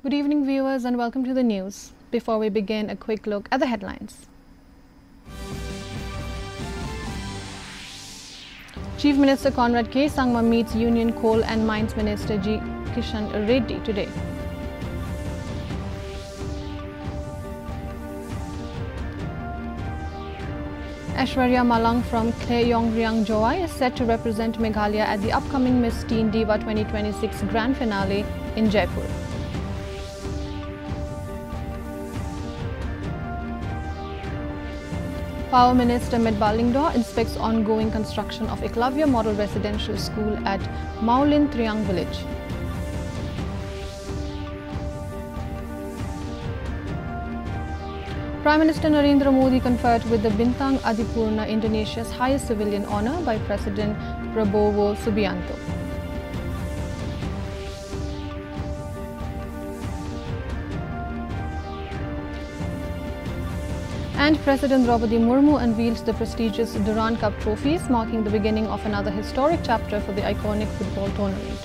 Good evening, viewers, and welcome to the news. Before we begin, a quick look at the headlines. Chief Minister Conrad K. Sangma meets Union Coal and Mines Minister G. Kishan Reddy today. Aishwarya Malang from Khleongriang Joai is set to represent Meghalaya at the upcoming Miss Teen Diva 2026 Grand Finale in Jaipur. Power Minister Medbalingdor inspects ongoing construction of Eklavya Model Residential School at Maulin Triang Village. Prime Minister Narendra Modi conferred with the Bintang Adipurna, Indonesia's highest civilian honor, by President Prabowo Subianto. And President Draupadi Murmu unveiled the prestigious Durand Cup trophies, marking the beginning of another historic chapter for the iconic football tournament.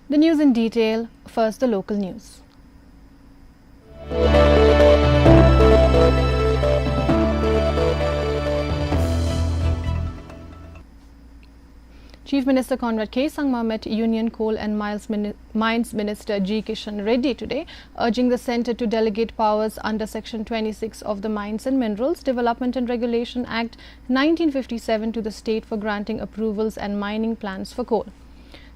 The news in detail. First, the local news. Chief Minister Conrad K. Sangma met Union Coal and Mines Minister G. Kishan Reddy today, urging the centre to delegate powers under Section 26 of the Mines and Minerals Development and Regulation Act 1957 to the state for granting approvals and mining plans for coal.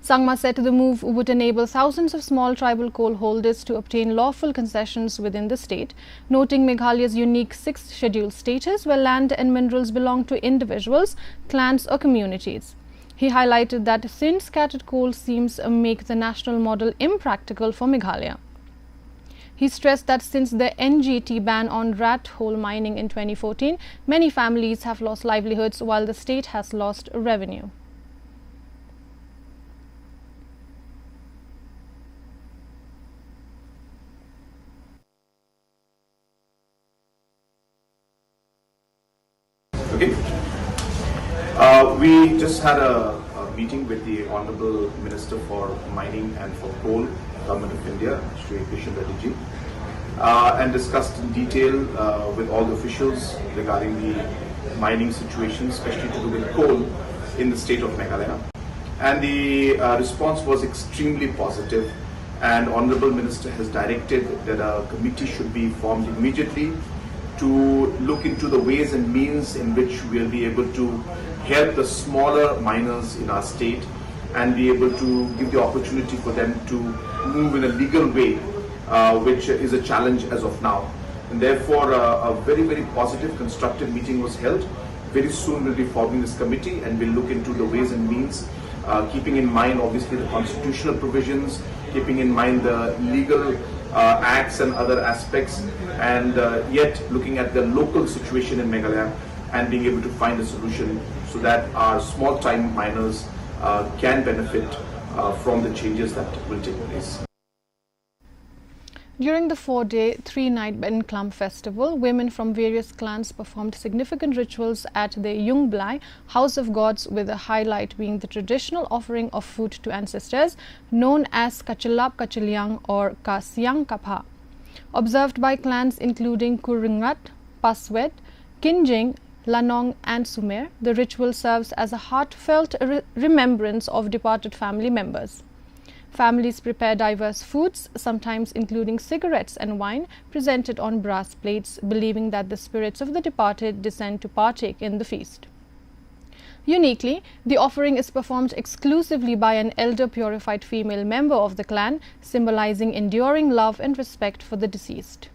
Sangma said the move would enable thousands of small tribal coal holders to obtain lawful concessions within the state, noting Meghalaya's unique 6th scheduled status where land and minerals belong to individuals, clans or communities. He highlighted that thin scattered coal seams make the national model impractical for Meghalaya. He stressed that since the NGT ban on rat hole mining in 2014, many families have lost livelihoods while the state has lost revenue. Okay. We just had a meeting with the Honorable Minister for Mining and for Coal, Government of India, Shri Kishan Reddy, and discussed in detail with all the officials regarding the mining situation, especially to do with coal in the state of Meghalaya. And the response was extremely positive, and Honorable Minister has directed that a committee should be formed immediately to look into the ways and means in which we'll be able to help the smaller miners in our state and be able to give the opportunity for them to move in a legal way, which is a challenge as of now. And therefore, a very, very positive, constructive meeting was held. Very soon we'll be forming this committee and we'll look into the ways and means, keeping in mind obviously the constitutional provisions, keeping in mind the legal acts and other aspects, and yet looking at the local situation in Meghalaya and being able to find a solution so that our small time miners can benefit from the changes that will take place. During the 4-day, 3-night Behdeinkhlam festival, women from various clans performed significant rituals at the Yungblai, House of Gods, with the highlight being the traditional offering of food to ancestors, known as Kachalap Kachaliang or Kasyang Kapha. Observed by clans including Kurungat, Paswet, Kinjing, Lanong and Sumer, the ritual serves as a heartfelt remembrance of departed family members. Families prepare diverse foods, sometimes including cigarettes and wine, presented on brass plates, believing that the spirits of the departed descend to partake in the feast. Uniquely, the offering is performed exclusively by an elder purified female member of the clan, symbolizing enduring love and respect for the deceased.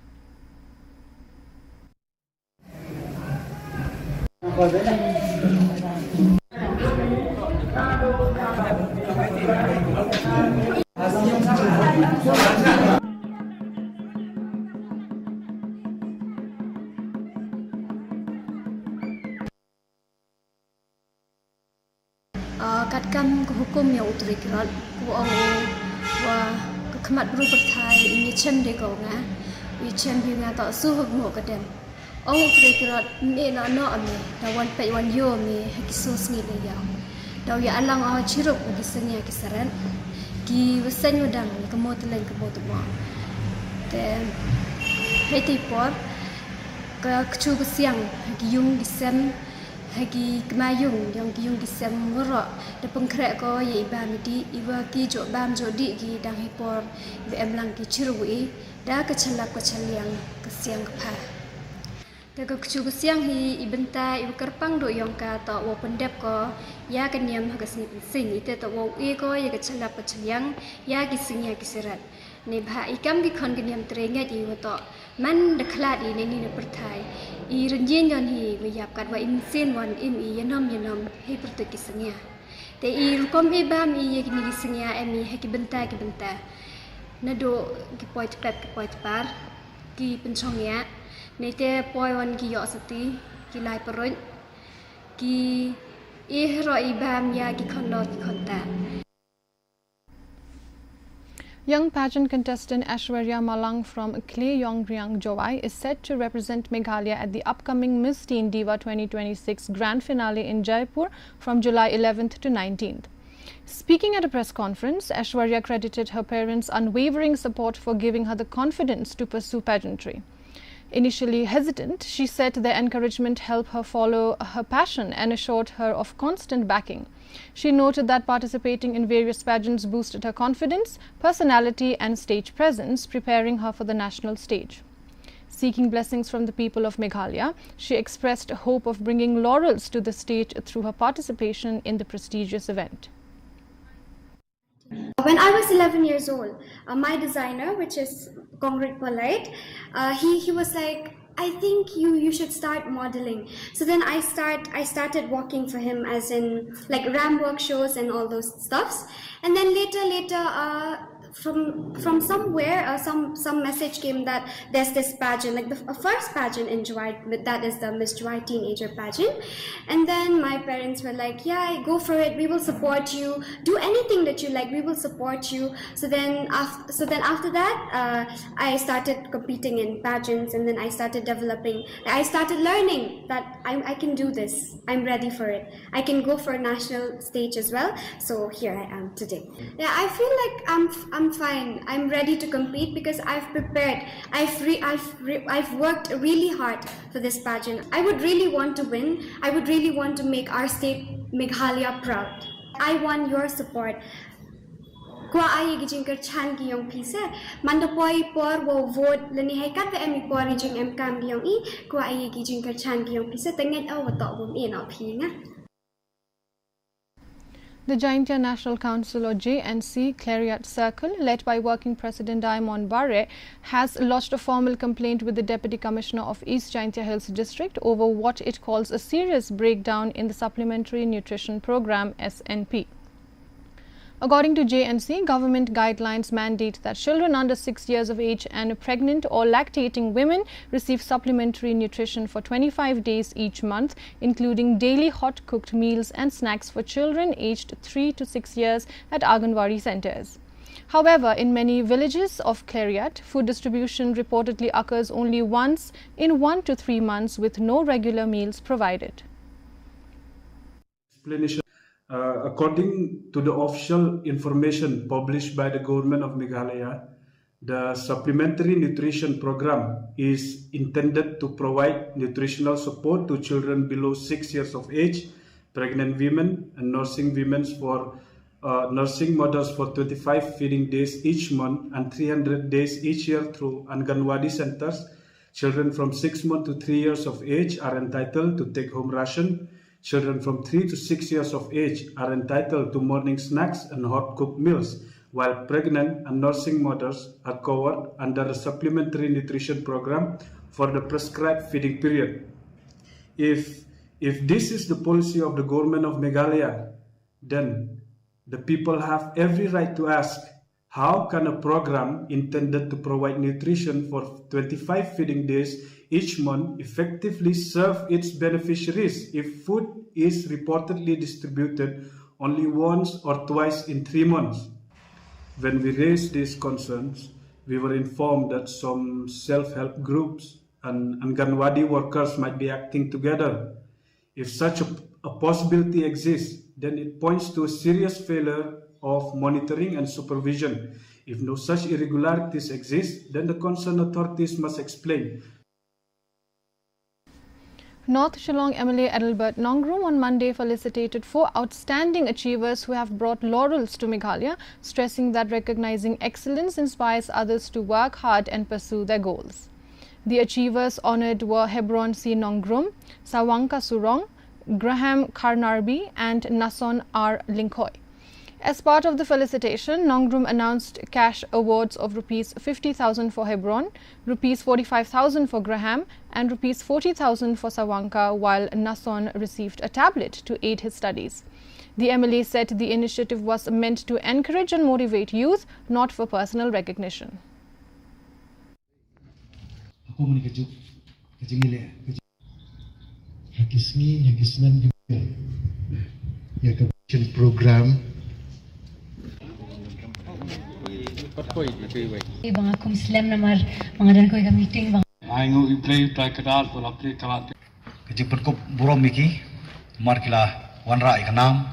Katkan hukum yang utrikrat wa kemat berubah Thai ni cem deko nga ni cem bi nga ta su hok mo kadem utrikrat ni na no ame da wan pe wan yo me hakisos ni le ya Daw ya alang aw chiruk gi sengya ki saran ki wasan wadang ke motelan ke botma te heti por ke kchu ke siang gi yung gi sem hagi kemayung yang gi yung gi sem ngoro de pengkrek ko ye ba mi di iwa ki jo bam jo di gi dang hi por be em lang ki chiru i da ke chelak ko chaliang ke siang ke pa te ko kchu ke siang hi ibenta iwa kerpang do yong ka to wo pendep ko ya ke niam ha ke sing ite to wo e ko ye ke chelak ko chaliang ya gi singya ki serat ne bha ikam gi khon ke niam trenga di wo to man de khlat i ne ni ne perthai i renjen yon hi we yap kat wa in sin wan im i yanom he pertu ki singya te i rukom e bam i ye ki singya em i he ki benta na do ki point prep ki point par ki penchong ya ne te poi wan ki yo sati ki lai perun ki e ro i bam ya ki khon ta. Young pageant contestant Aishwarya Malang from Kleyongryang Jowai is set to represent Meghalaya at the upcoming Miss Teen Diva 2026 Grand Finale in Jaipur from July 11th to 19th. Speaking at a press conference, Aishwarya credited her parents' unwavering support for giving her the confidence to pursue pageantry. Initially hesitant, she said their encouragement helped her follow her passion and assured her of constant backing. She noted that participating in various pageants boosted her confidence, personality and stage presence, preparing her for the national stage. Seeking blessings from the people of Meghalaya, she expressed hope of bringing laurels to the state through her participation in the prestigious event. When I was 11 years old, my designer, which is Kongrit Polite, he was like, I think you should start modeling. So then I started walking for him, as in like ram work shows and all those stuffs. And then later from somewhere some message came that there's this pageant, like the first pageant in July, that is the Miss July Teenager pageant. And then my parents were like, yeah, go for it, we will support you, do anything that you like, we will support you. So then after that I started competing in pageants, and then I started learning that I can do this, I'm ready for it, I can go for a national stage as well. So here I am today. Yeah, I feel like I'm fine. I'm ready to compete because I've prepared. I've worked really hard for this pageant. I would really want to win. I would really want to make our state, Meghalaya, proud. I want your support. Kwa ay gijingker chan gi yong pise mandapoi por wo vote leni hekat ve emi por gijing em kam gi yong I kwa ay gijingker chan gi yong pise tenget aw to bum I na phinga. The Jaintia National Council, or JNC, Clariat Circle, led by Working President Diamond Barre, has lodged a formal complaint with the Deputy Commissioner of East Jaintia Hills District over what it calls a serious breakdown in the Supplementary Nutrition Program (SNP). According to JNC, government guidelines mandate that children under 6 years of age and pregnant or lactating women receive supplementary nutrition for 25 days each month, including daily hot cooked meals and snacks for children aged 3 to 6 years at Anganwadi centers. However, in many villages of Clariat, food distribution reportedly occurs only once in 1 to 3 months with no regular meals provided. According to the official information published by the government of Meghalaya, the supplementary nutrition program is intended to provide nutritional support to children below 6 years of age, pregnant women and nursing women for nursing mothers for 25 feeding days each month and 300 days each year through Anganwadi centers. Children from 6 months to 3 years of age are entitled to take home ration. Children from 3 to 6 years of age are entitled to morning snacks and hot cooked meals, while pregnant and nursing mothers are covered under the supplementary nutrition program for the prescribed feeding period. If this is the policy of the government of Meghalaya, then the people have every right to ask, how can a program intended to provide nutrition for 25 feeding days each month effectively serve its beneficiaries if food is reportedly distributed only once or twice in 3 months? When we raised these concerns, we were informed that some self-help groups and Anganwadi workers might be acting together. If such a possibility exists, then it points to a serious failure of monitoring and supervision. If no such irregularities exist, then the concerned authorities must explain. North Shillong MLA Adelbert Nongrum on Monday felicitated 4 outstanding achievers who have brought laurels to Meghalaya, stressing that recognizing excellence inspires others to work hard and pursue their goals. The achievers honoured were Hebron C. Nongrum, Sawanka Surong, Graham Karnarbi and Nason R. Linkoy. As part of the felicitation, Nongrum announced cash awards of Rs 50,000 for Hebron, Rs 45,000 for Graham and Rs 40,000 for Sawanka, while Nason received a tablet to aid his studies. The MLA said the initiative was meant to encourage and motivate youth, not for personal recognition. Program bang aku Islam namar mangadan ko ka meeting bang aingo I play kadal to la play kalat kejing perkop burom miki mar kila wanra ikanam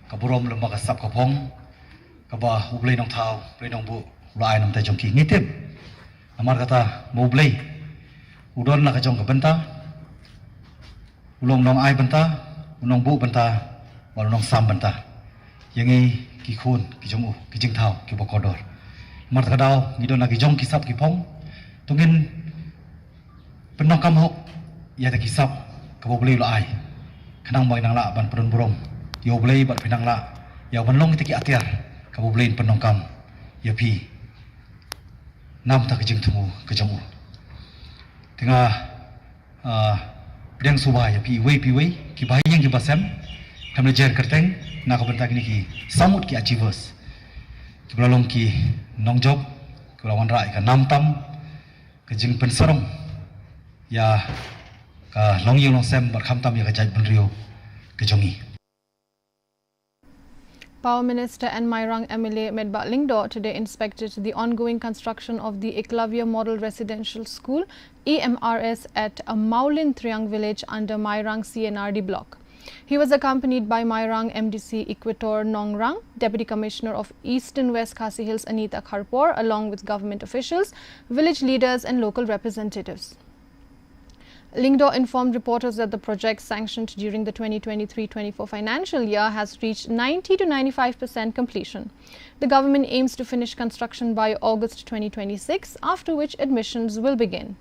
ka burom lemba ka sap ka phong ka ba ublei nong thau play nong bu lai nam ta jongki ngitip amar kata mo blei udon na ka jong ka benta ulong nong ai benta unong bu benta wal nong sam benta yangi ki khun ki jong u ki jing thau ki bokodor mar kadau ngidon lagi jong kisap ki phong tungin penong kam hok ya ta kisap ka boblei lo ai kanang bai nang la ban pron burom yo blei bat pinang la ya ban long ki atiar ka boblei penong kam ya pi nam ta ki jing thumu ka jong u tinga pedang suba ya pi wei ki bai yang ki basam kamle jer kerteng na ka benta ki samut ki achievers kebelalong ki nongjob kelawan rai ka namtam ke jing pensarong ya ka longyong long sem barkham tam ya ka jaj benrio ke jongi. Power Minister and Mairang MLA Medbat Lingdo today inspected the ongoing construction of the Eklavya Model Residential School EMRS at a Maulin Triang village under Mairang CNRD block. He was accompanied by Mairang MDC Equator Nongrang, Deputy Commissioner of East and West Khasi Hills Anita Kharpor, along with government officials, village leaders and local representatives. Lingdo informed reporters that the project sanctioned during the 2023-24 financial year has reached 90 to 95% completion. The government aims to finish construction by August 2026, after which admissions will begin.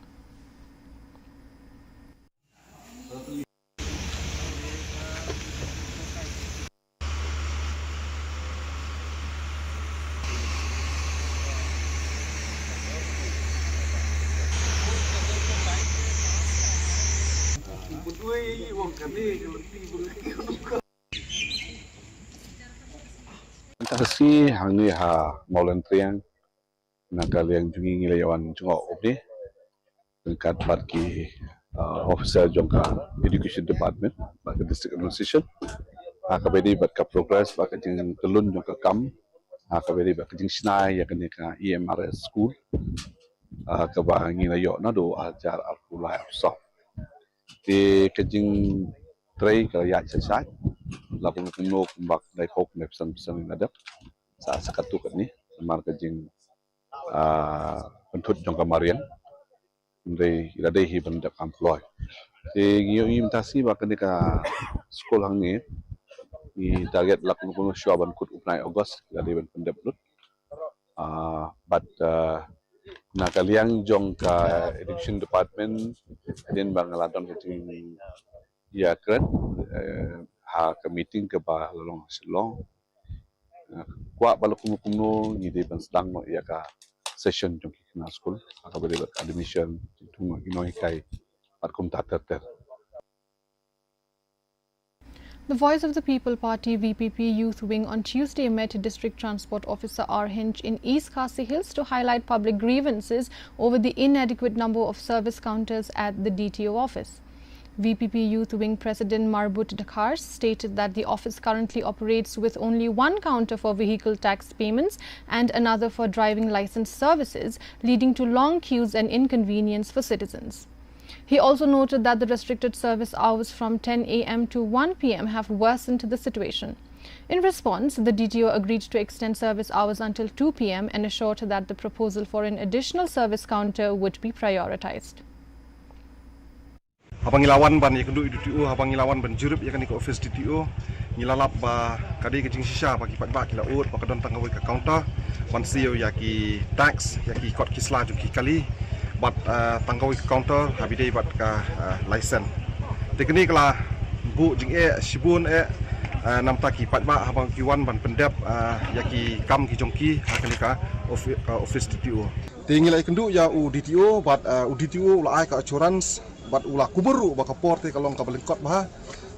Kasi hangi ha maulan triang nakaliang jungi ngilayawan jungo obni dekat parki officer jongka education department bak district administration akabedi bak ka progress bak jing kelun jongka kam akabedi bak jing snai ya kene ka EMRS school ka ba ngilayo na do ajar alkulai soft di kejing tray ka ya sesat lapun kuno kumbak dai hok ne pesan ngadap sa sakatu ni mar kejing pentut jong kamarian ndai iladai hi bandap employ te giyo imtasi ba kenika sekolah ngi ni target lapun kuno syaban kut upnai August iladai ban pendap lut but nakaliang jong ka education department din bangaladon kejing ya keren ha ke meeting ke ba long selong kwa balok kuno ni de ban sedang no ya ka session jong kina school ka bele admission tung inoi kai pat kum tater. The Voice of the People Party VPP Youth Wing on Tuesday met District Transport Officer R. Hinch in East Khasi Hills to highlight public grievances over the inadequate number of service counters at the DTO office. VPP Youth Wing President Marbut Dakhar stated that the office currently operates with only one counter for vehicle tax payments and another for driving license services, leading to long queues and inconvenience for citizens. He also noted that the restricted service hours from 10 a.m. to 1 p.m. have worsened the situation. In response, the DTO agreed to extend service hours until 2 p.m. and assured that the proposal for an additional service counter would be prioritized. Habang ilawan ban yakendu DTO habang ilawan ban jurup yakan ke office DTO ngilalap ba kadi kecing sisa bagi pat ba kila ut pakadon tanggawi ke counter wan siu yaki tax yaki kot kisla jum ki kali bat tanggawi ke counter habidei bat ka license tekni kala bu jing shibun nam taki pat ba habang kiwan ban pendep yaki kam ki jongki hakani ka office DTO tingilai kendu ya u DTO bat u DTO ula ai ka assurance bat ula kuberu ba kapor te kalong ka belengkot bah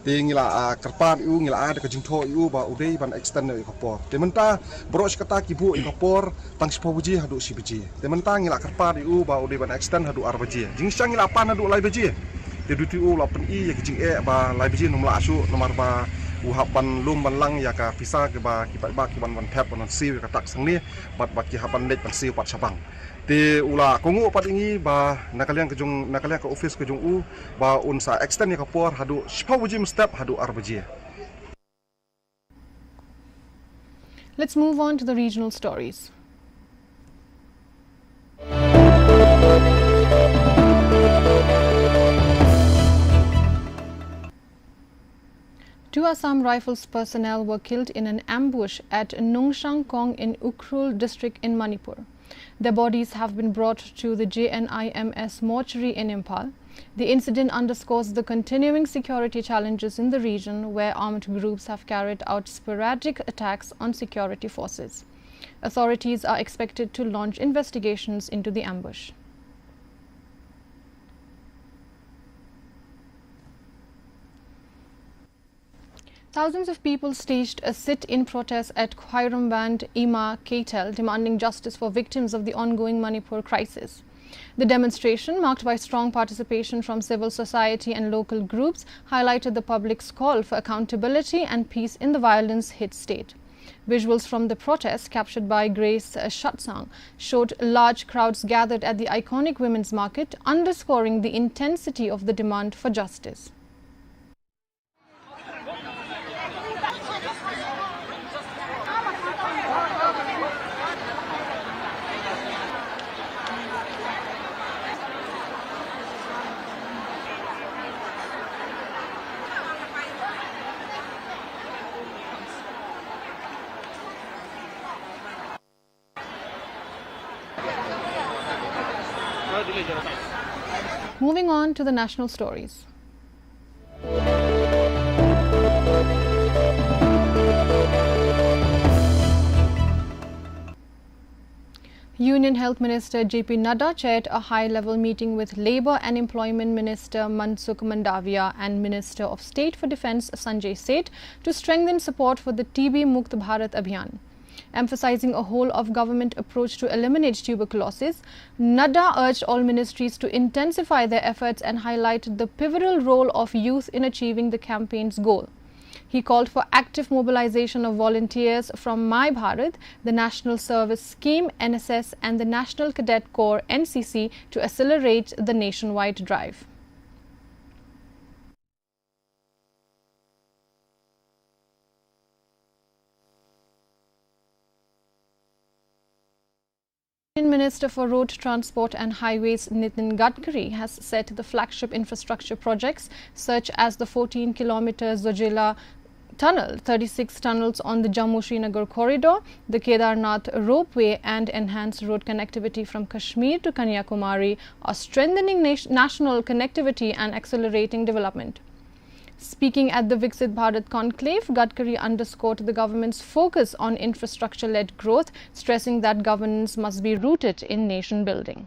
te ngila kerpan u ngila ada ka jingtho u ba udei ban extend i kapor te menta bros kata kibu i kapor tang sipo buji hadu si buji te menta ngila kerpan u ba udei ban extend hadu ar buji jing sang ngila pan hadu lai buji te dutu u la pen i ya jing ba lai buji nomla asu nomar ba u hapan lum ban lang ya ka visa ke ba kipat ba ki ban tap ban siu ka tak sang ni bat ki hapan net ban siu pat sabang te ula kongu pat ingi ba nakalian ke office ke jong u ba unsa extend ya kapor hadu sipa wujim step hadu arbaji. Let's move on to the regional stories. Two Assam Rifles personnel were killed in an ambush at Nongshang Kong in Ukhrul district in Manipur. Their bodies have been brought to the JNIMS mortuary in Impal. The incident underscores the continuing security challenges in the region, where armed groups have carried out sporadic attacks on security forces. Authorities are expected to launch investigations into the ambush. Thousands of people staged a sit-in protest at Khairumband Ima Keitel, demanding justice for victims of the ongoing Manipur crisis. The demonstration, marked by strong participation from civil society and local groups, highlighted the public's call for accountability and peace in the violence-hit state. Visuals from the protest, captured by Grace Shatsang, showed large crowds gathered at the iconic women's market, underscoring the intensity of the demand for justice. Moving on to the national stories. Union Health Minister J.P. Nadda chaired a high-level meeting with Labour and Employment Minister Mansukh Mandavia and Minister of State for Defence Sanjay Seth to strengthen support for the TB Mukt Bharat Abhiyan. Emphasizing a whole-of-government approach to eliminate tuberculosis, Nadda urged all ministries to intensify their efforts and highlighted the pivotal role of youth in achieving the campaign's goal. He called for active mobilization of volunteers from My Bharat, the National Service Scheme NSS and the National Cadet Corps NCC to accelerate the nationwide drive. Minister for Road Transport and Highways Nitin Gadkari has said the flagship infrastructure projects such as the 14-kilometer Zojila Tunnel, 36 tunnels on the Jammu-Srinagar corridor, the Kedarnath ropeway and enhanced road connectivity from Kashmir to Kanyakumari are strengthening national connectivity and accelerating development. Speaking at the Viksit Bharat conclave, Gadkari underscored the government's focus on infrastructure-led growth, stressing that governance must be rooted in nation building.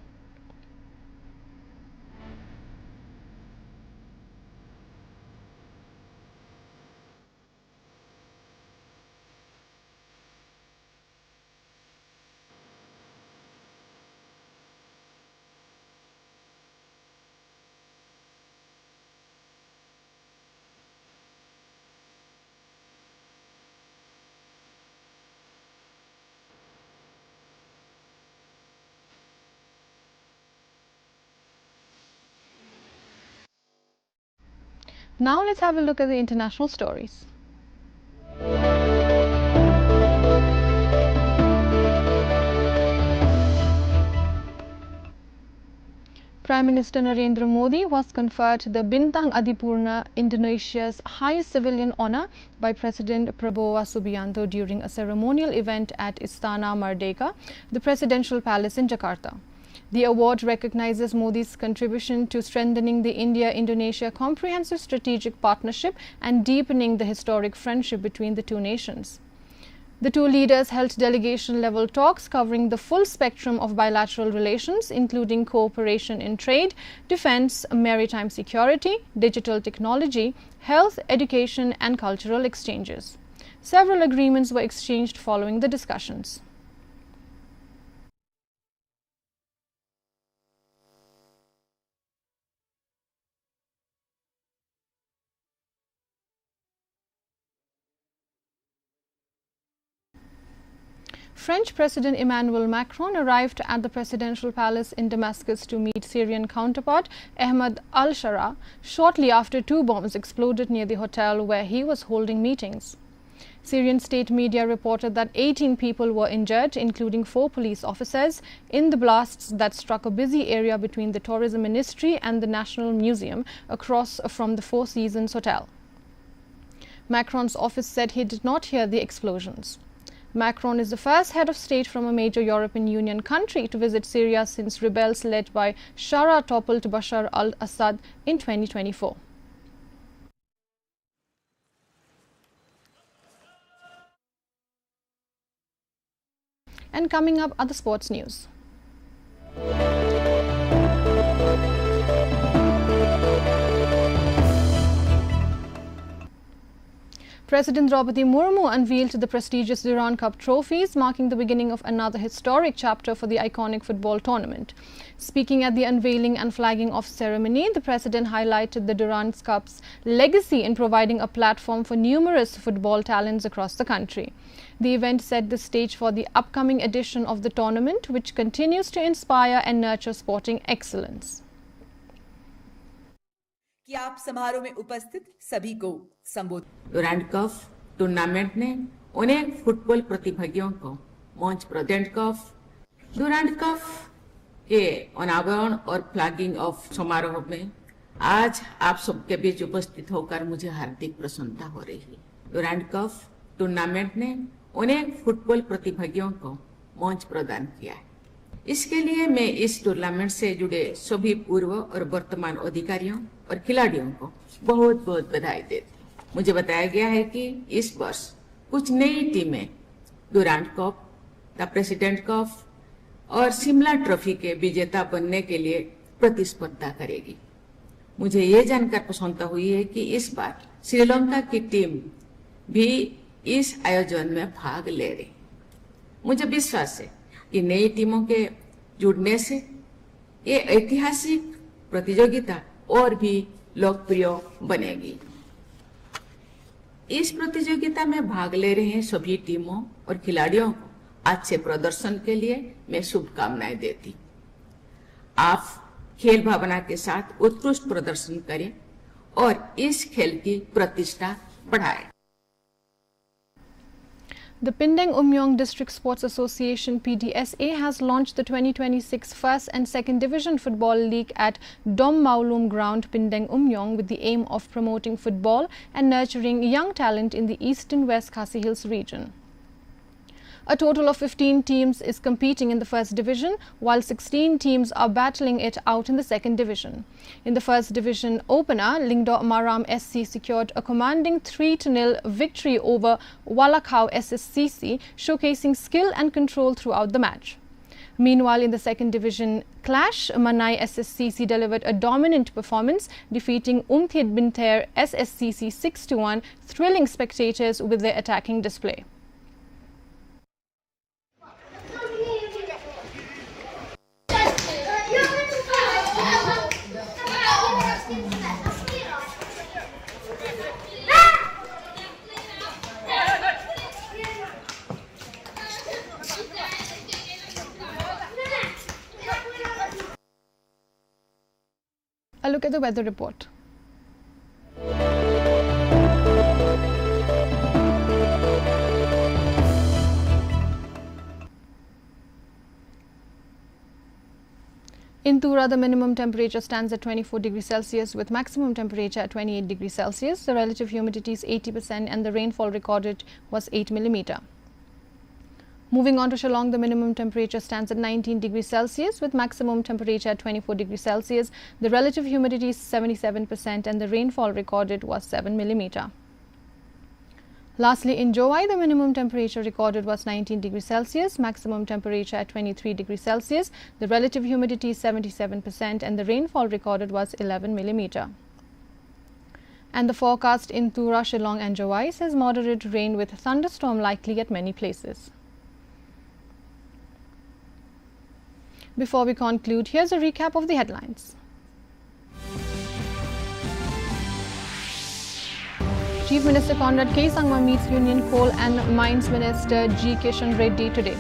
Now let's have a look at the international stories. Prime Minister Narendra Modi was conferred the Bintang Adipurna, Indonesia's highest civilian honour, by President Prabowo Subianto during a ceremonial event at Istana Merdeka, the presidential palace in Jakarta. The award recognizes Modi's contribution to strengthening the India-Indonesia comprehensive strategic partnership and deepening the historic friendship between the two nations. The two leaders held delegation-level talks covering the full spectrum of bilateral relations, including cooperation in trade, defense, maritime security, digital technology, health, education, and cultural exchanges. Several agreements were exchanged following the discussions. French President Emmanuel Macron arrived at the presidential palace in Damascus to meet Syrian counterpart Ahmed al-Shara shortly after 2 bombs exploded near the hotel where he was holding meetings. Syrian state media reported that 18 people were injured, including 4 police officers, in the blasts that struck a busy area between the Tourism Ministry and the National Museum across from the Four Seasons Hotel. Macron's office said he did not hear the explosions. Macron is the first head of state from a major European Union country to visit Syria since rebels led by Shara toppled Bashar al-Assad in 2024. And coming up are the sports news. President Draupadi Murmu unveiled the prestigious Durand Cup trophies, marking the beginning of another historic chapter for the iconic football tournament. Speaking at the unveiling and flagging off ceremony, the President highlighted the Durand Cup's legacy in providing a platform for numerous football talents across the country. The event set the stage for the upcoming edition of the tournament, which continues to inspire and nurture sporting excellence. कि आप समारोह में उपस्थित सभी को संबोधित। Durand cup tournament ने अनेक फुटबॉल प्रतिभागियों को मंच प्रदान कप डुरांड कप के अनावरण और फ्लैगिंग ऑफ समारोह में आज आप सबके बीच उपस्थित होकर मुझे हार्दिक प्रसन्नता हो रही है। डुरांड कप टूर्नामेंट ने अनेक फुटबॉल प्रतिभागियों को मंच प्रदान किया है। इसके लिए मैं इस टूर्नामेंट से जुड़े सभी पूर्व और वर्तमान अधिकारियों और खिलाड़ियों को बहुत बहुत बधाई देती हूँ। मुझे बताया गया है कि इस वर्ष कुछ नई टीमें Durand cup, the president cup और शिमला ट्रॉफी के विजेता बनने के लिए प्रतिस्पर्धा करेगी। मुझे ये जानकर प्रसन्नता हुई है कि इस बार श्रीलंका की टीम भी इस आयोजन में भाग ले रही। मुझे विश्वास है कि नई टीमों के जुड़ने से ये ऐतिहासिक प्रतियोगिता और भी लोकप्रिय बनेगी। इस प्रतियोगिता में भाग ले रहे सभी टीमों और खिलाड़ियों को अच्छे प्रदर्शन के लिए मैं शुभकामनाएं देती। आप खेल भावना के साथ उत्कृष्ट प्रदर्शन करें और इस खेल की प्रतिष्ठा बढ़ाएं। The Pindeng Umyong District Sports Association PDSA has launched the 2026 First and Second Division Football League at Dom Maulum Ground, Pindeng Umyong, with the aim of promoting football and nurturing young talent in the Eastern West Khasi Hills region. A total of 15 teams is competing in the first division, while 16 teams are battling it out in the second division. In the first division opener, Lingdo Maram SC secured a commanding 3-0 victory over Walakau SSCC, showcasing skill and control throughout the match. Meanwhile, in the second division clash, Manai SSCC delivered a dominant performance, defeating Umthid Binter SSCC 6-1, thrilling spectators with their attacking display. A look at the weather report. In Tura, the minimum temperature stands at 24 degrees Celsius with maximum temperature at 28 degrees Celsius. The relative humidity is 80% and the rainfall recorded was 8 millimeter. Moving on to Shillong, the minimum temperature stands at 19 degrees Celsius with maximum temperature at 24 degrees Celsius. The relative humidity is 77% and the rainfall recorded was 7 millimeter. Lastly, in Jowai, the minimum temperature recorded was 19 degrees Celsius, maximum temperature at 23 degrees Celsius. The relative humidity is 77% and the rainfall recorded was 11 millimeter. And the forecast in Tura, Shillong and Jowai says moderate rain with thunderstorm likely at many places. Before we conclude, here's a recap of the headlines. Chief Minister Conrad K. Sangma meets Union Coal and Mines Minister G. Kishan Reddy today.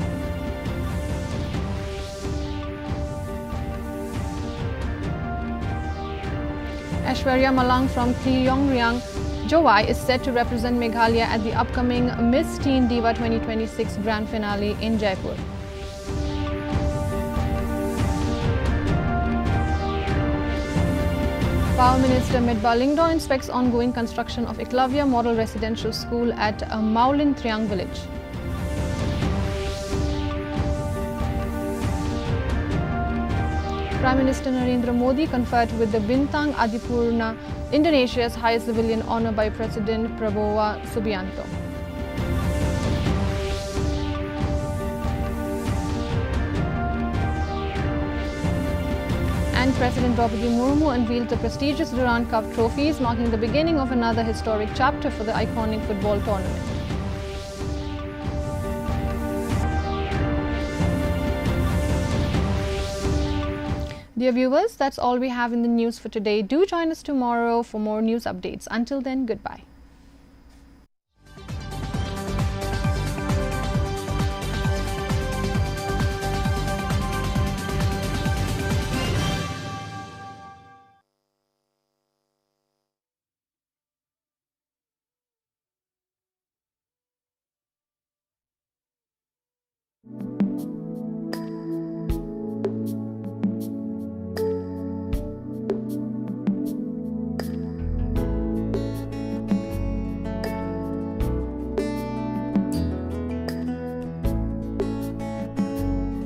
Aishwarya Malang from Kliyongyang, Jowai is set to represent Meghalaya at the upcoming Miss Teen Diva 2026 Grand Finale in Jaipur. Power Minister Midba Lingdor inspects ongoing construction of Eklavya Model Residential School at Maulin Triang village. Prime Minister Narendra Modi conferred with the Bintang Adipurna, Indonesia's highest civilian honor by President Prabowo Subianto. And President Draupadi Murmu unveiled the prestigious Durand Cup trophies, marking the beginning of another historic chapter for the iconic football tournament. Dear viewers, that's all we have in the news for today. Do join us tomorrow for more news updates. Until then, goodbye.